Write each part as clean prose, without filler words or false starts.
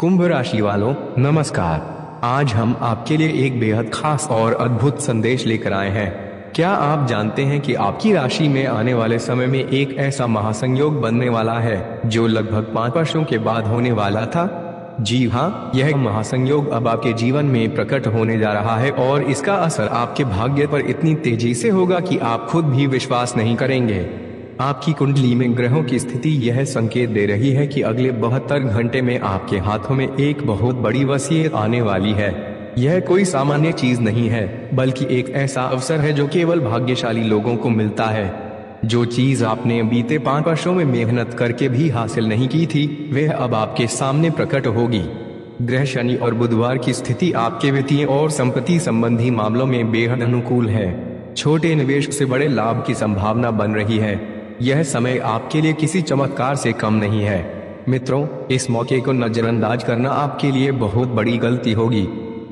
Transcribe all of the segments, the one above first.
कुंभ राशि वालों, नमस्कार। आज हम आपके लिए एक बेहद खास और अद्भुत संदेश लेकर आए हैं। क्या आप जानते हैं कि आपकी राशि में आने वाले समय में एक ऐसा महासंयोग बनने वाला है जो लगभग 5 वर्षों के बाद होने वाला था? जी हाँ, यह महासंयोग अब आपके जीवन में प्रकट होने जा रहा है और इसका असर आपके भाग्य पर इतनी तेजी से होगा कि आप खुद भी विश्वास नहीं करेंगे। आपकी कुंडली में ग्रहों की स्थिति यह संकेत दे रही है कि अगले 72 घंटे में आपके हाथों में एक बहुत बड़ी वसीयत आने वाली है। यह कोई सामान्य चीज नहीं है, बल्कि एक ऐसा अवसर है जो केवल भाग्यशाली लोगों को मिलता है। जो चीज आपने बीते 5 वर्षों में मेहनत करके भी हासिल नहीं की थी, वह अब आपके सामने प्रकट होगी। ग्रह शनि और बुधवार की स्थिति आपके वित्तीय और संपत्ति संबंधी मामलों में बेहद अनुकूल है। छोटे निवेश से बड़े लाभ की संभावना बन रही है। यह समय आपके लिए किसी चमत्कार से कम नहीं है। मित्रों, इस मौके को नजरअंदाज करना आपके लिए बहुत बड़ी गलती होगी।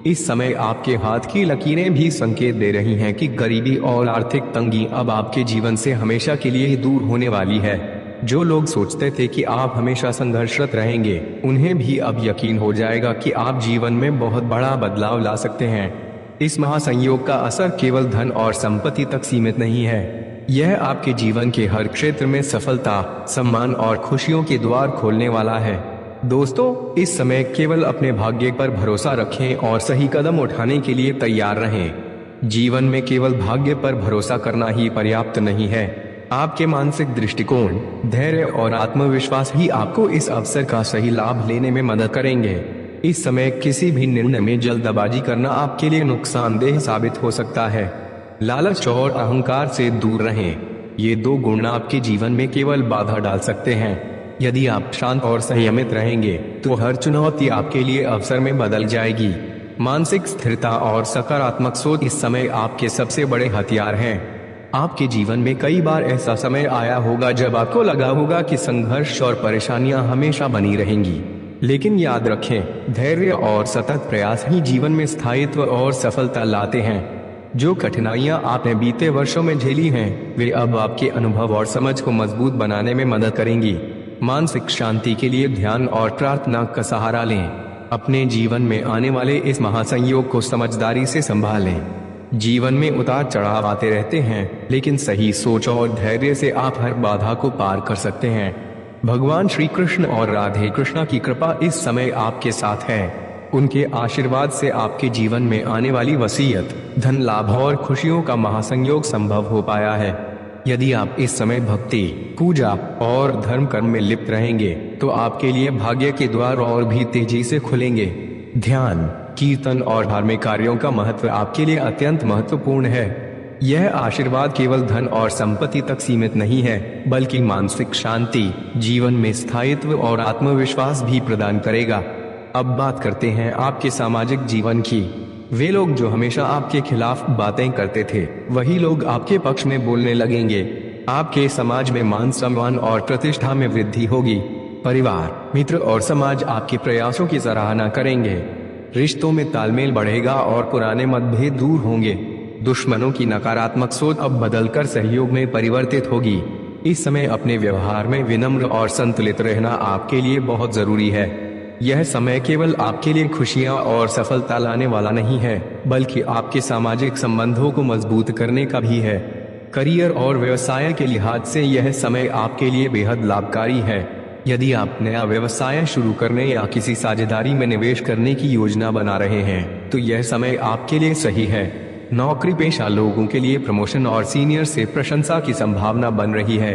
इस समय आपके हाथ की लकीरें भी संकेत दे रही हैं कि गरीबी और आर्थिक तंगी अब आपके जीवन से हमेशा के लिए दूर होने वाली है। जो लोग सोचते थे कि आप हमेशा संघर्षरत रहेंगे, उन्हें भी अब यकीन हो जाएगा कि आप जीवन में बहुत बड़ा बदलाव ला सकते हैं। इस महासंयोग का असर केवल धन और संपत्ति तक सीमित नहीं है। यह आपके जीवन के हर क्षेत्र में सफलता, सम्मान और खुशियों के द्वार खोलने वाला है। दोस्तों, इस समय केवल अपने भाग्य पर भरोसा रखें और सही कदम उठाने के लिए तैयार रहें। जीवन में केवल भाग्य पर भरोसा करना ही पर्याप्त नहीं है। आपके मानसिक दृष्टिकोण, धैर्य और आत्मविश्वास ही आपको इस अवसर का सही लाभ लेने में मदद करेंगे। इस समय किसी भी निर्णय में जल्दबाजी करना आपके लिए नुकसानदेह साबित हो सकता है। लालच और अहंकार से दूर रहें। ये 2 गुण आपके जीवन में केवल बाधा डाल सकते हैं। यदि आप शांत और संयमित रहेंगे, तो हर चुनौती आपके लिए अवसर में बदल जाएगी। मानसिक स्थिरता और सकारात्मक सोच इस समय आपके सबसे बड़े हथियार हैं। आपके जीवन में कई बार ऐसा समय आया होगा जब आपको लगा होगा कि संघर्ष और परेशानियां हमेशा बनी रहेंगी। लेकिन याद रखें, धैर्य और सतत प्रयास ही जीवन में स्थायित्व और सफलता लाते हैं। जो कठिनाइयां आपने बीते वर्षों में झेली हैं, वे अब आपके अनुभव और समझ को मजबूत बनाने में मदद करेंगी। मानसिक शांति के लिए ध्यान और प्रार्थना का सहारा लें। अपने जीवन में आने वाले इस महासंयोग को समझदारी से संभालें। जीवन में उतार चढ़ाव आते रहते हैं, लेकिन सही सोच और धैर्य से आप हर बाधा को पार कर सकते हैं। भगवान श्री कृष्ण और राधे कृष्णा की कृपा इस समय आपके साथ है। उनके आशीर्वाद से आपके जीवन में आने वाली वसीयत, धन लाभ और खुशियों का महासंयोग संभव हो पाया है। यदि आप इस समय भक्ति, पूजा और धर्म कर्म में लिप्त रहेंगे, तो आपके लिए भाग्य के द्वार और भी तेजी से खुलेंगे। ध्यान, कीर्तन और धार्मिक कार्यों का महत्व आपके लिए अत्यंत महत्वपूर्ण है। यह आशीर्वाद केवल धन और संपत्ति तक सीमित नहीं है, बल्कि मानसिक शांति, जीवन में स्थायित्व और आत्मविश्वास भी प्रदान करेगा। अब बात करते हैं आपके सामाजिक जीवन की। वे लोग जो हमेशा आपके खिलाफ बातें करते थे, वही लोग आपके पक्ष में बोलने लगेंगे। आपके समाज में मान सम्मान और प्रतिष्ठा में वृद्धि होगी। परिवार, मित्र और समाज आपके प्रयासों की सराहना करेंगे। रिश्तों में तालमेल बढ़ेगा और पुराने मतभेद दूर होंगे। दुश्मनों की नकारात्मक सोच अब बदलकर सहयोग में परिवर्तित होगी। इस समय अपने व्यवहार में विनम्र और संतुलित रहना आपके लिए बहुत जरूरी है। यह समय केवल आपके लिए खुशियां और सफलता लाने वाला नहीं है, बल्कि आपके सामाजिक संबंधों को मजबूत करने का भी है। करियर और व्यवसाय के लिहाज से यह समय आपके लिए बेहद लाभकारी है। यदि आप नया व्यवसाय शुरू करने या किसी साझेदारी में निवेश करने की योजना बना रहे हैं, तो यह समय आपके लिए सही है। नौकरी पेशा लोगों के लिए प्रमोशन और सीनियर से प्रशंसा की संभावना बन रही है।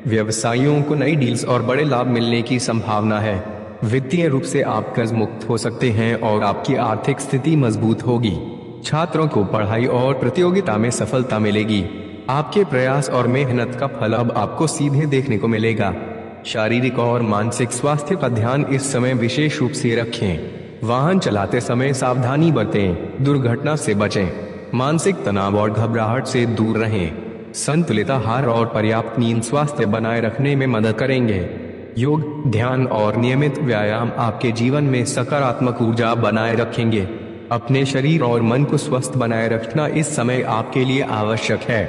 व्यवसायियों को नई डील्स और बड़े लाभ मिलने की संभावना है। वित्तीय रूप से आप कर्ज मुक्त हो सकते हैं और आपकी आर्थिक स्थिति मजबूत होगी। छात्रों को पढ़ाई और प्रतियोगिता में सफलता मिलेगी। आपके प्रयास और मेहनत का फल अब आपको सीधे देखने को मिलेगा। शारीरिक और मानसिक स्वास्थ्य का ध्यान इस समय विशेष रूप से रखें। वाहन चलाते समय सावधानी बरतें, दुर्घटना से बचें। मानसिक तनाव और घबराहट से दूर रहें। संतुलित आहार और पर्याप्त नींद स्वास्थ्य बनाए रखने में मदद करेंगे। योग, ध्यान और नियमित व्यायाम आपके जीवन में सकारात्मक ऊर्जा बनाए रखेंगे। अपने शरीर और मन को स्वस्थ बनाए रखना इस समय आपके लिए आवश्यक है।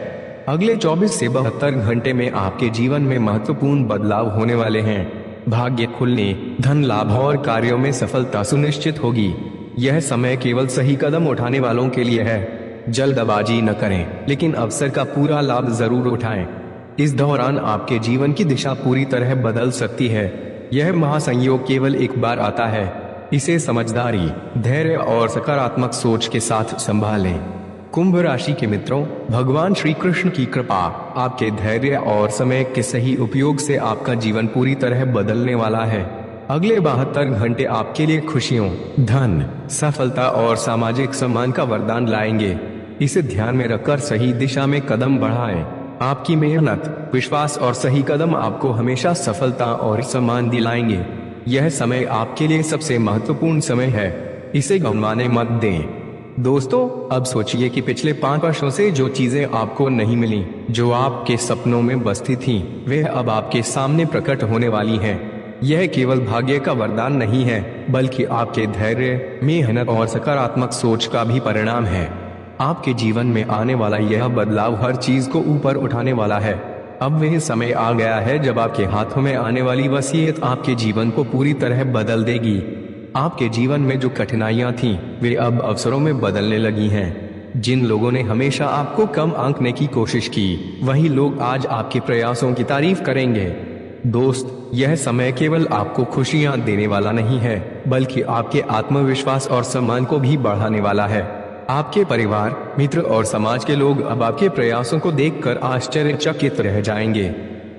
अगले 24 से 72 घंटे में आपके जीवन में महत्वपूर्ण बदलाव होने वाले हैं। भाग्य खुलने, धन लाभ और कार्यों में सफलता सुनिश्चित होगी। यह समय केवल सही कदम उठाने वालों के लिए है। जल्दबाजी न करें, लेकिन अवसर का पूरा लाभ जरूर उठाएं। इस दौरान आपके जीवन की दिशा पूरी तरह बदल सकती है। यह महासंयोग केवल एक बार आता है। इसे समझदारी, धैर्य और सकारात्मक सोच के साथ संभालें। कुंभ राशि के मित्रों, भगवान श्री कृष्ण की कृपा, आपके धैर्य और समय के सही उपयोग से आपका जीवन पूरी तरह बदलने वाला है। अगले 72 घंटे आपके लिए खुशियों, धन, सफलता और सामाजिक सम्मान का वरदान लाएंगे। इसे ध्यान में रखकर सही दिशा में कदम बढ़ाएं। आपकी मेहनत, विश्वास और सही कदम आपको हमेशा सफलता और सम्मान दिलाएंगे। यह समय आपके लिए सबसे महत्वपूर्ण समय है, इसे गंवाने मत दें। दोस्तों, अब सोचिए कि पिछले 5 वर्षों से जो चीजें आपको नहीं मिली, जो आपके सपनों में बसती थीं, वे अब आपके सामने प्रकट होने वाली हैं। यह केवल भाग्य का वरदान नहीं है, बल्कि आपके धैर्य, मेहनत और सकारात्मक सोच का भी परिणाम है। आपके जीवन में आने वाला यह बदलाव हर चीज को ऊपर उठाने वाला है। अब वह समय आ गया है जब आपके हाथों में आने वाली वसीयत आपके जीवन को पूरी तरह बदल देगी। आपके जीवन में जो कठिनाइयां थीं, वे अब अवसरों में बदलने लगी हैं। जिन लोगों ने हमेशा आपको कम आंकने की कोशिश की, वही लोग आज आपके प्रयासों की तारीफ करेंगे। दोस्त, यह समय केवल आपको खुशियां देने वाला नहीं है, बल्कि आपके आत्मविश्वास और सम्मान को भी बढ़ाने वाला है। आपके परिवार, मित्र और समाज के लोग अब आपके प्रयासों को देखकर आश्चर्यचकित रह जाएंगे।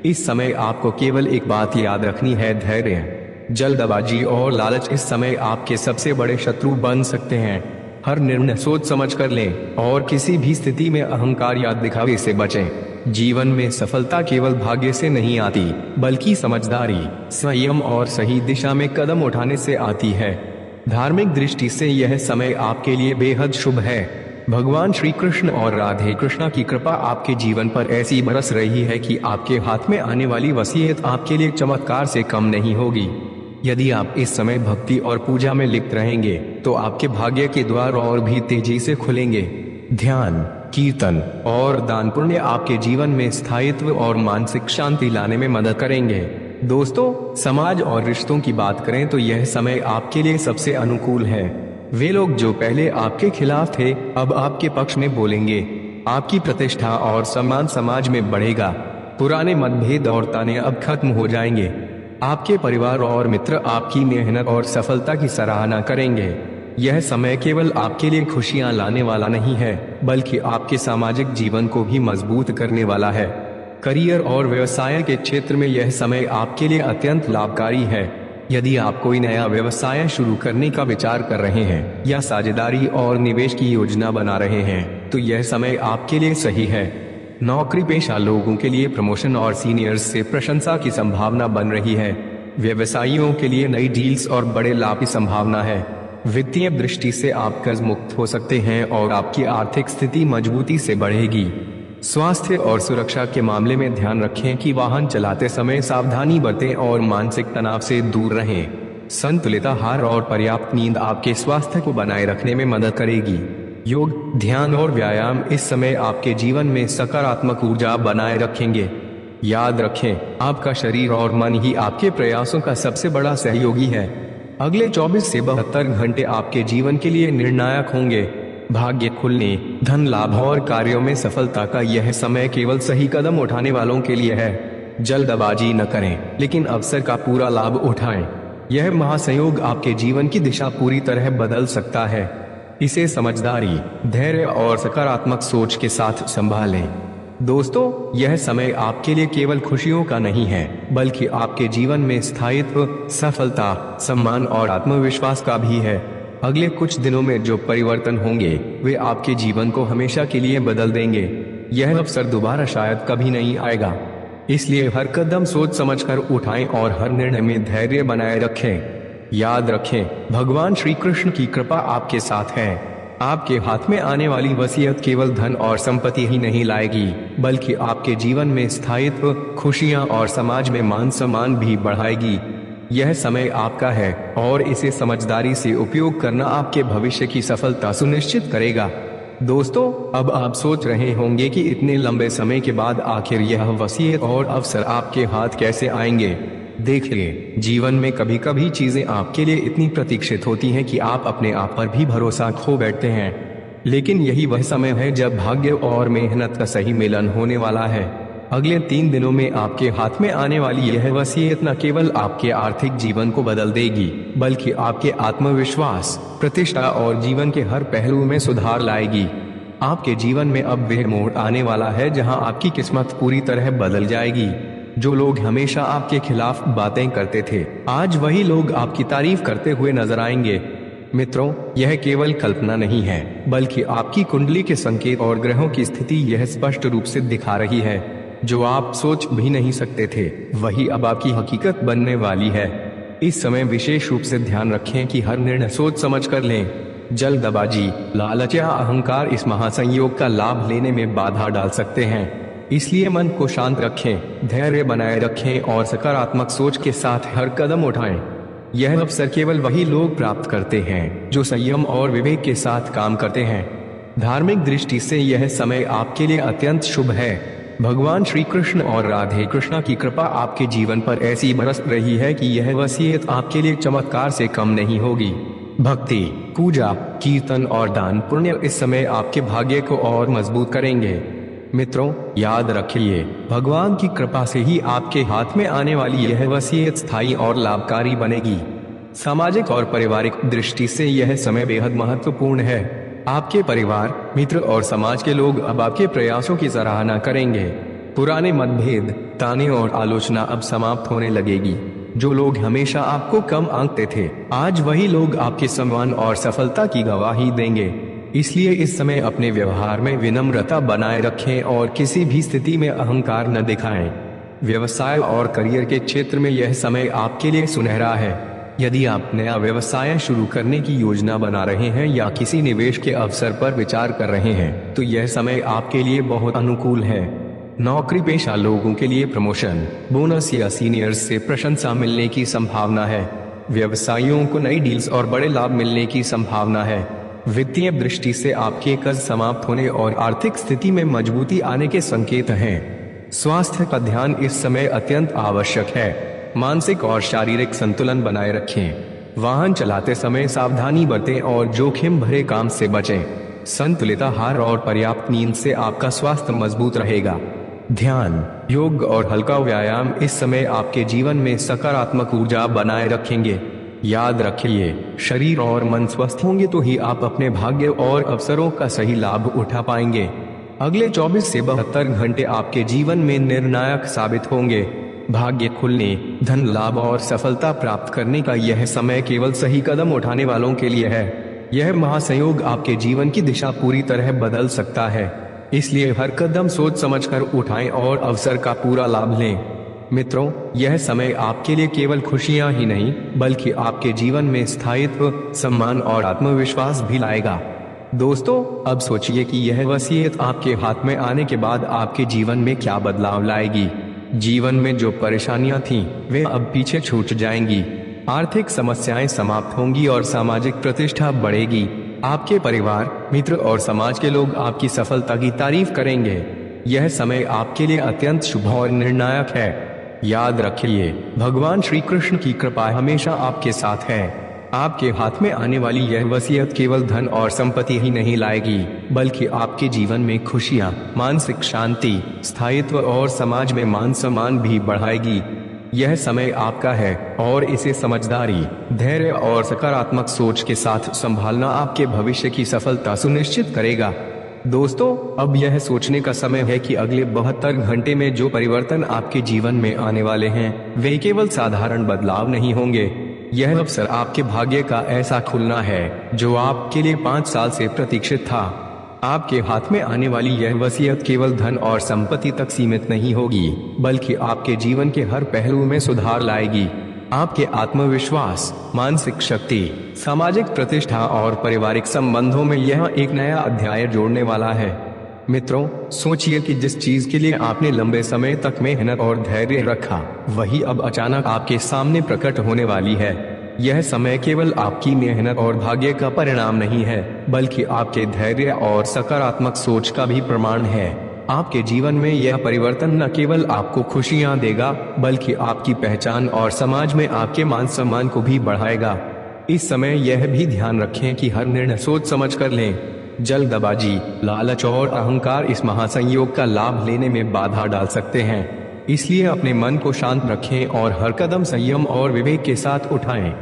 इस समय आपको केवल एक बात याद रखनी है, धैर्य। जल्दबाजी और लालच इस समय आपके सबसे बड़े शत्रु बन सकते हैं। हर निर्णय सोच समझ कर लें और किसी भी स्थिति में अहंकार या दिखावे से बचें। जीवन में सफलता केवल भाग्य से नहीं आती, बल्कि समझदारी, संयम और सही दिशा में कदम उठाने से आती है। धार्मिक दृष्टि से यह समय आपके लिए बेहद शुभ है। भगवान श्री कृष्ण और राधे कृष्णा की कृपा आपके जीवन पर ऐसी बरस रही है कि आपके हाथ में आने वाली वसीयत आपके लिए चमत्कार से कम नहीं होगी। यदि आप इस समय भक्ति और पूजा में लिप्त रहेंगे, तो आपके भाग्य के द्वार और भी तेजी से खुलेंगे। ध्यान, कीर्तन और दान पुण्य आपके जीवन में स्थायित्व और मानसिक शांति लाने में मदद करेंगे। दोस्तों, समाज और रिश्तों की बात करें तो यह समय आपके लिए सबसे अनुकूल है। वे लोग जो पहले आपके खिलाफ थे, अब आपके पक्ष में बोलेंगे। आपकी प्रतिष्ठा और सम्मान समाज में बढ़ेगा। पुराने मतभेद और ताने अब खत्म हो जाएंगे। आपके परिवार और मित्र आपकी मेहनत और सफलता की सराहना करेंगे। यह समय केवल आपके लिए खुशियां लाने वाला नहीं है, बल्कि आपके सामाजिक जीवन को भी मजबूत करने वाला है। करियर और व्यवसाय के क्षेत्र में यह समय आपके लिए अत्यंत लाभकारी है। यदि आप कोई नया व्यवसाय शुरू करने का विचार कर रहे हैं या साझेदारी और निवेश की योजना बना रहे हैं, तो यह समय आपके लिए सही है। नौकरी पेशा लोगों के लिए प्रमोशन और सीनियर्स से प्रशंसा की संभावना बन रही है। व्यवसायियों के लिए नई डील्स और बड़े लाभ की संभावना है। वित्तीय दृष्टि से आप कर्ज मुक्त हो सकते हैं और आपकी आर्थिक स्थिति मजबूती से बढ़ेगी। स्वास्थ्य और सुरक्षा के मामले में ध्यान रखें कि वाहन चलाते समय सावधानी बरतें और मानसिक तनाव से दूर रहें। संतुलित आहार और पर्याप्त नींद आपके स्वास्थ्य को बनाए रखने में मदद करेगी। योग, ध्यान और व्यायाम इस समय आपके जीवन में सकारात्मक ऊर्जा बनाए रखेंगे। याद रखें, आपका शरीर और मन ही आपके प्रयासों का सबसे बड़ा सहयोगी है। अगले 24 से 72 घंटे आपके जीवन के लिए निर्णायक होंगे। भाग्य खुलने, धन लाभ और कार्यों में सफलता का यह समय केवल सही कदम उठाने वालों के लिए है। जल्दबाजी न करें, लेकिन अवसर का पूरा लाभ उठाएं। यह महासंयोग आपके जीवन की दिशा पूरी तरह बदल सकता है। इसे समझदारी, धैर्य और सकारात्मक सोच के साथ संभालें। दोस्तों, यह समय आपके लिए केवल खुशियों का नहीं है, बल्कि आपके जीवन में स्थायित्व, सफलता, सम्मान और आत्मविश्वास का भी है। अगले कुछ दिनों में जो परिवर्तन होंगे, वे आपके जीवन को हमेशा के लिए बदल देंगे। यह अवसर दोबारा शायद कभी नहीं आएगा। इसलिए हर कदम सोच समझकर उठाएं और हर निर्णय में धैर्य बनाए रखें। याद रखें, भगवान श्री कृष्ण की कृपा आपके साथ है। आपके हाथ में आने वाली वसीयत केवल धन और संपत्ति ही नहीं लाएगी, बल्कि आपके जीवन में स्थायित्व, खुशियां और समाज में मान सम्मान भी बढ़ाएगी। यह समय आपका है और इसे समझदारी से उपयोग करना आपके भविष्य की सफलता सुनिश्चित करेगा। दोस्तों, अब आप सोच रहे होंगे कि इतने लंबे समय के बाद आखिर यह वसीयत और अवसर आपके हाथ कैसे आएंगे। देखिए, जीवन में कभी कभी चीजें आपके लिए इतनी प्रतीक्षित होती हैं कि आप अपने आप पर भी भरोसा खो बैठते हैं। लेकिन यही वह समय है जब भाग्य और मेहनत का सही मिलन होने वाला है। अगले 3 दिनों में आपके हाथ में आने वाली यह वसीयत न केवल आपके आर्थिक जीवन को बदल देगी, बल्कि आपके आत्मविश्वास, प्रतिष्ठा और जीवन के हर पहलू में सुधार लाएगी। आपके जीवन में अब वह मोड़ आने वाला है जहां आपकी किस्मत पूरी तरह बदल जाएगी। जो लोग हमेशा आपके खिलाफ बातें करते थे, आज वही लोग आपकी तारीफ करते हुए नजर आएंगे। मित्रों, यह केवल कल्पना नहीं है, बल्कि आपकी कुंडली के संकेत और ग्रहों की स्थिति यह स्पष्ट रूप से दिखा रही है। जो आप सोच भी नहीं सकते थे, वही अब आपकी हकीकत बनने वाली है। इस समय विशेष रूप से ध्यान रखें कि हर निर्णय सोच समझ कर लें। जल्दबाजी, लालच या अहंकार इस महासंयोग का लाभ लेने में बाधा डाल सकते हैं। इसलिए मन को शांत रखें, धैर्य बनाए रखें और सकारात्मक सोच के साथ हर कदम उठाएं। यह अवसर केवल वही लोग प्राप्त करते हैं जो संयम और विवेक के साथ काम करते हैं। धार्मिक दृष्टि से यह समय आपके लिए अत्यंत शुभ है। भगवान श्री कृष्ण और राधे कृष्णा की कृपा आपके जीवन पर ऐसी बरस रही है कि यह वसीयत आपके लिए चमत्कार से कम नहीं होगी। भक्ति, पूजा, कीर्तन और दान पुण्य इस समय आपके भाग्य को और मजबूत करेंगे। मित्रों, याद रखिए, भगवान की कृपा से ही आपके हाथ में आने वाली यह वसीयत स्थायी और लाभकारी बनेगी। सामाजिक और पारिवारिक दृष्टि से यह समय बेहद महत्वपूर्ण है। आपके परिवार, मित्र और समाज के लोग अब आपके प्रयासों की सराहना करेंगे। पुराने मतभेद, ताने और आलोचना अब समाप्त होने लगेगी। जो लोग हमेशा आपको कम आंकते थे, आज वही लोग आपके सम्मान और सफलता की गवाही देंगे। इसलिए इस समय अपने व्यवहार में विनम्रता बनाए रखें और किसी भी स्थिति में अहंकार न दिखाएं। व्यवसाय और करियर के क्षेत्र में यह समय आपके लिए सुनहरा है। यदि आप नया व्यवसाय शुरू करने की योजना बना रहे हैं या किसी निवेश के अवसर पर विचार कर रहे हैं, तो यह समय आपके लिए बहुत अनुकूल है। नौकरी पेशा लोगों के लिए प्रमोशन, बोनस या सीनियर्स से प्रशंसा मिलने की संभावना है। व्यवसायियों को नई डील्स और बड़े लाभ मिलने की संभावना है। वित्तीय दृष्टि से आपके कर्ज समाप्त होने और आर्थिक स्थिति में मजबूती आने के संकेत हैं। स्वास्थ्य का ध्यान इस समय अत्यंत आवश्यक है। मानसिक और शारीरिक संतुलन बनाए रखें। वाहन चलाते समय सावधानी बरतें और जोखिम भरे काम से बचें। संतुलित आहार और पर्याप्त नींद से आपका स्वास्थ्य मजबूत रहेगा। ध्यान, योग और हल्का व्यायाम इस समय आपके जीवन में सकारात्मक ऊर्जा बनाए रखेंगे। याद रखिए, शरीर और मन स्वस्थ होंगे तो ही आप अपने भाग्य और अवसरों का सही लाभ उठा पाएंगे। अगले 24 से 72 घंटे आपके जीवन में निर्णायक साबित होंगे। भाग्य खुलने, धन लाभ और सफलता प्राप्त करने का यह समय केवल सही कदम उठाने वालों के लिए है। यह महासंयोग आपके जीवन की दिशा पूरी तरह बदल सकता है। इसलिए हर कदम सोच समझकर उठाएं और अवसर का पूरा लाभ लें। मित्रों, यह समय आपके लिए केवल खुशियां ही नहीं, बल्कि आपके जीवन में स्थायित्व, सम्मान और आत्मविश्वास भी लाएगा। दोस्तों, अब सोचिए कि यह वसीयत आपके हाथ में आने के बाद आपके जीवन में क्या बदलाव लाएगी। जीवन में जो परेशानियां थीं, वे अब पीछे छूट जाएंगी। आर्थिक समस्याएं समाप्त होंगी और सामाजिक प्रतिष्ठा बढ़ेगी। आपके परिवार, मित्र और समाज के लोग आपकी सफलता की तारीफ करेंगे। यह समय आपके लिए अत्यंत शुभ और निर्णायक है। याद रखिए, भगवान श्री कृष्ण की कृपा हमेशा आपके साथ है। आपके हाथ में आने वाली यह वसीयत केवल धन और संपत्ति ही नहीं लाएगी, बल्कि आपके जीवन में खुशियां, मानसिक शांति, स्थायित्व और समाज में मान सम्मान भी बढ़ाएगी। यह समय आपका है और इसे समझदारी, धैर्य और सकारात्मक सोच के साथ संभालना आपके भविष्य की सफलता सुनिश्चित करेगा। दोस्तों, अब यह सोचने का समय है कि अगले 72 घंटे में जो परिवर्तन आपके जीवन में आने वाले हैं, वे केवल साधारण बदलाव नहीं होंगे। यह अवसर आपके भाग्य का ऐसा खुलना है जो आपके लिए 5 साल से प्रतीक्षित था। आपके हाथ में आने वाली यह वसीयत केवल धन और संपत्ति तक सीमित नहीं होगी, बल्कि आपके जीवन के हर पहलू में सुधार लाएगी। आपके आत्मविश्वास, मानसिक शक्ति, सामाजिक प्रतिष्ठा और पारिवारिक संबंधों में यह एक नया अध्याय जोड़ने वाला है। मित्रों, सोचिए कि जिस चीज के लिए आपने लंबे समय तक मेहनत और धैर्य रखा, वही अब अचानक आपके सामने प्रकट होने वाली है। यह समय केवल आपकी मेहनत और भाग्य का परिणाम नहीं है, बल्कि आपके धैर्य और सकारात्मक सोच का भी प्रमाण है। आपके जीवन में यह परिवर्तन न केवल आपको खुशियां देगा बल्कि आपकी पहचान और समाज में आपके मान सम्मान को भी बढ़ाएगा। इस समय यह भी ध्यान रखें कि हर निर्णय सोच समझ कर लें। जल्दबाजी, लालच और अहंकार इस महासंयोग का लाभ लेने में बाधा डाल सकते हैं। इसलिए अपने मन को शांत रखें और हर कदम संयम और विवेक के साथ उठाएं।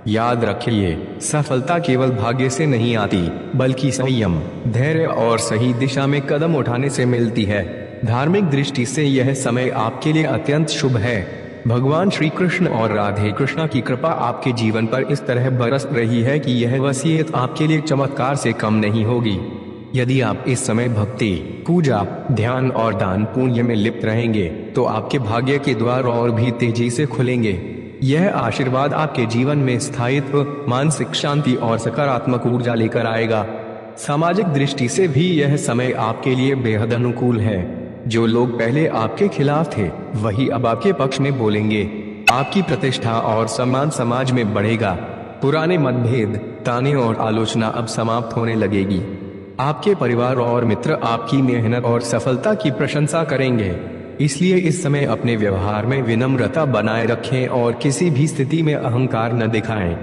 याद रखिए, सफलता केवल भाग्य से नहीं आती बल्कि संयम, धैर्य और सही दिशा में कदम उठाने से मिलती है। धार्मिक दृष्टि से यह समय आपके लिए अत्यंत शुभ है। भगवान श्री कृष्ण और राधे कृष्णा की कृपा आपके जीवन पर इस तरह बरस रही है कि यह वसीयत आपके लिए चमत्कार से कम नहीं होगी। यदि आप इस समय भक्ति, पूजा, ध्यान और दान पुण्य में लिप्त रहेंगे तो आपके भाग्य के द्वार और भी तेजी से खुलेंगे। यह आशीर्वाद आपके जीवन में स्थायित्व, मानसिक शांति और सकारात्मक ऊर्जा लेकर आएगा। सामाजिक दृष्टि से भी यह समय आपके लिए बेहद अनुकूल है। जो लोग पहले आपके खिलाफ थे वही अब आपके पक्ष में बोलेंगे। आपकी प्रतिष्ठा और सम्मान समाज में बढ़ेगा। पुराने मतभेद, ताने और आलोचना अब समाप्त होने लगेगी। आपके परिवार और मित्र आपकी मेहनत और सफलता की प्रशंसा करेंगे। इसलिए इस समय अपने व्यवहार में विनम्रता बनाए रखें और किसी भी स्थिति में अहंकार न दिखाएं।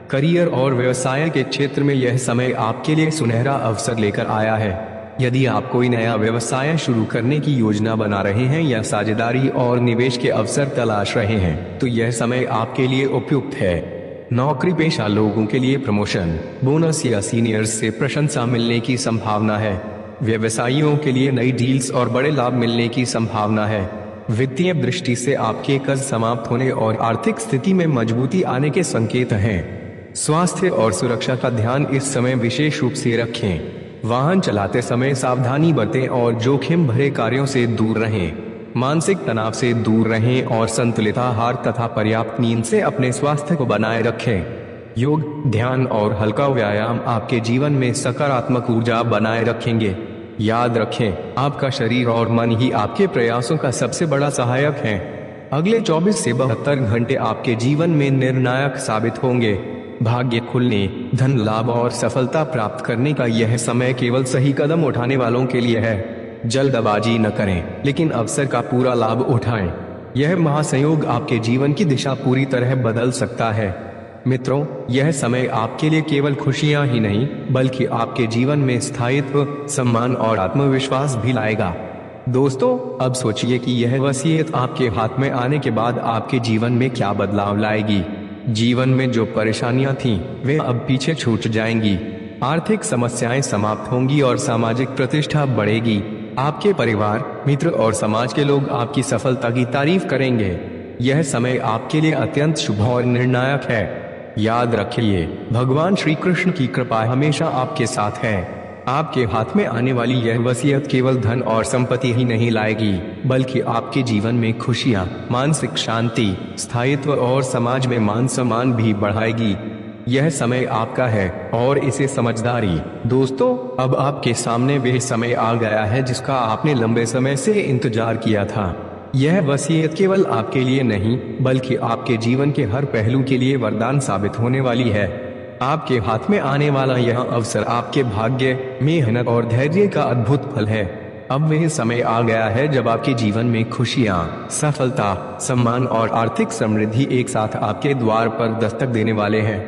करियर और व्यवसाय के क्षेत्र में यह समय आपके लिए सुनहरा अवसर लेकर आया है। यदि आप कोई नया व्यवसाय शुरू करने की योजना बना रहे हैं या साझेदारी और निवेश के अवसर तलाश रहे हैं तो यह समय आपके लिए उपयुक्त है। नौकरी पेशा लोगों के लिए प्रमोशन, बोनस या सीनियर्स से प्रशंसा मिलने की संभावना है। व्यवसायियों के लिए नई डील्स और बड़े लाभ मिलने की संभावना है। वित्तीय दृष्टि से आपके कर्ज समाप्त होने और आर्थिक स्थिति में मजबूती आने के संकेत हैं। स्वास्थ्य और सुरक्षा का ध्यान इस समय विशेष रूप से रखें। वाहन चलाते समय सावधानी बरतें और जोखिम भरे कार्यों से दूर रहें। मानसिक तनाव से दूर रहें और संतुलित आहार तथा पर्याप्त नींद से अपने स्वास्थ्य को बनाए रखें। योग, ध्यान और हल्का व्यायाम आपके जीवन में सकारात्मक ऊर्जा बनाए रखेंगे। याद रखें, आपका शरीर और मन ही आपके प्रयासों का सबसे बड़ा सहायक है। अगले 24 से 72 घंटे आपके जीवन में निर्णायक साबित होंगे। भाग्य खुलने, धन लाभ और सफलता प्राप्त करने का यह समय केवल सही कदम उठाने वालों के लिए है। जल्दबाजी न करें, लेकिन अवसर का पूरा लाभ उठाएं। यह महासंयोग आपके जीवन की दिशा पूरी तरह बदल सकता है। मित्रों, यह समय आपके लिए केवल खुशियां ही नहीं बल्कि आपके जीवन में स्थायित्व, सम्मान और आत्मविश्वास भी लाएगा। दोस्तों, अब सोचिए कि यह वसीयत आपके हाथ में आने के बाद आपके जीवन में क्या बदलाव लाएगी। जीवन में जो परेशानियां थीं, वे अब पीछे छूट जाएंगी। आर्थिक समस्याएं समाप्त होंगी और सामाजिक प्रतिष्ठा बढ़ेगी। आपके परिवार, मित्र और समाज के लोग आपकी सफलता की तारीफ करेंगे। यह समय आपके लिए अत्यंत शुभ और निर्णायक है। याद रखिए, भगवान श्री कृष्ण की कृपा हमेशा आपके साथ है। आपके हाथ में आने वाली यह वसीयत केवल धन और संपत्ति ही नहीं लाएगी बल्कि आपके जीवन में खुशियां, मानसिक शांति, स्थायित्व और समाज में मान सम्मान भी बढ़ाएगी। यह समय आपका है और इसे समझदारी। दोस्तों, अब आपके सामने वह समय आ गया है जिसका आपने लंबे समय से इंतजार किया था। यह वसीयत केवल आपके लिए नहीं बल्कि आपके जीवन के हर पहलू के लिए वरदान साबित होने वाली है। आपके हाथ में आने वाला यह अवसर आपके भाग्य, मेहनत और धैर्य का अद्भुत फल है। अब वह समय आ गया है जब आपके जीवन में खुशियां, सफलता, सम्मान और आर्थिक समृद्धि एक साथ आपके द्वार पर दस्तक देने वाले हैं।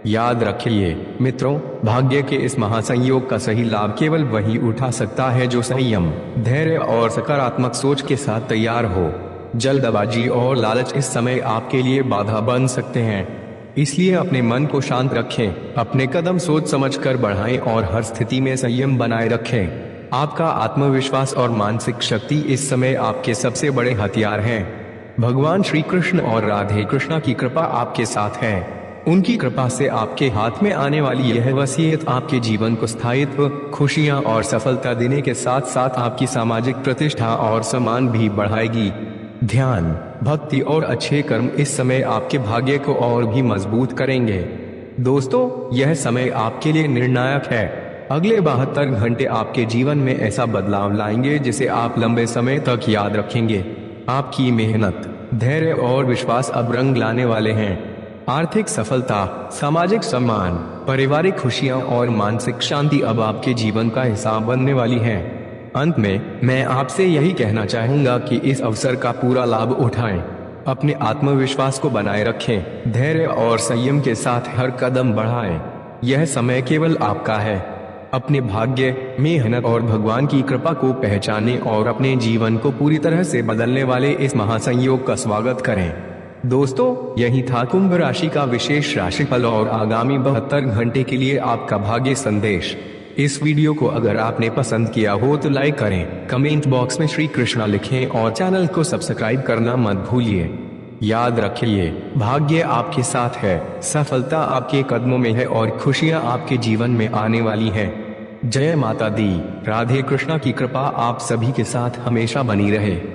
याद रखिए मित्रों, भाग्य के इस महासंयोग का सही लाभ केवल वही उठा सकता है जो संयम, धैर्य और सकारात्मक सोच के साथ तैयार हो। जल्दबाजी और लालच इस समय आपके लिए बाधा बन सकते हैं। इसलिए अपने मन को शांत रखें, अपने कदम सोच समझकर बढ़ाएं और हर स्थिति में संयम बनाए रखें। आपका आत्मविश्वास और मानसिक शक्ति इस समय आपके सबसे बड़े हथियार हैं। भगवान श्री कृष्ण और राधे कृष्णा की कृपा आपके साथ है। उनकी कृपा से आपके हाथ में आने वाली यह वसीयत आपके जीवन को स्थायित्व, खुशियां और सफलता देने के साथ साथ आपकी सामाजिक प्रतिष्ठा और सम्मान भी बढ़ाएगी। ध्यान, भक्ति और अच्छे कर्म इस समय आपके भाग्य को और भी मजबूत करेंगे। दोस्तों, यह समय आपके लिए निर्णायक है। अगले 72 घंटे आपके जीवन में ऐसा बदलाव लाएंगे जिसे आप लंबे समय तक याद रखेंगे। आपकी मेहनत, धैर्य और विश्वास अब रंग लाने वाले हैं। आर्थिक सफलता, सामाजिक सम्मान, पारिवारिक खुशियां और मानसिक शांति अब आपके जीवन का हिस्सा बनने वाली है। अंत में मैं आपसे यही कहना चाहूंगा कि इस अवसर का पूरा लाभ उठाएं। अपने आत्मविश्वास को बनाए रखें, धैर्य और संयम के साथ हर कदम बढ़ाएं। यह समय केवल आपका है। अपने भाग्य, मेहनत और भगवान की कृपा को पहचानें और अपने जीवन को पूरी तरह से बदलने वाले इस महासंयोग का स्वागत करें। दोस्तों, यही था कुंभ राशि का विशेष राशिफल और आगामी 72 घंटे के लिए आपका भाग्य संदेश। इस वीडियो को अगर आपने पसंद किया हो तो लाइक करें, कमेंट बॉक्स में श्री कृष्णा लिखें और चैनल को सब्सक्राइब करना मत भूलिए। याद रखिए, भाग्य आपके साथ है, सफलता आपके कदमों में है और खुशियां आपके जीवन में आने वाली हैं। जय माता दी। राधे कृष्णा की कृपा आप सभी के साथ हमेशा बनी रहे।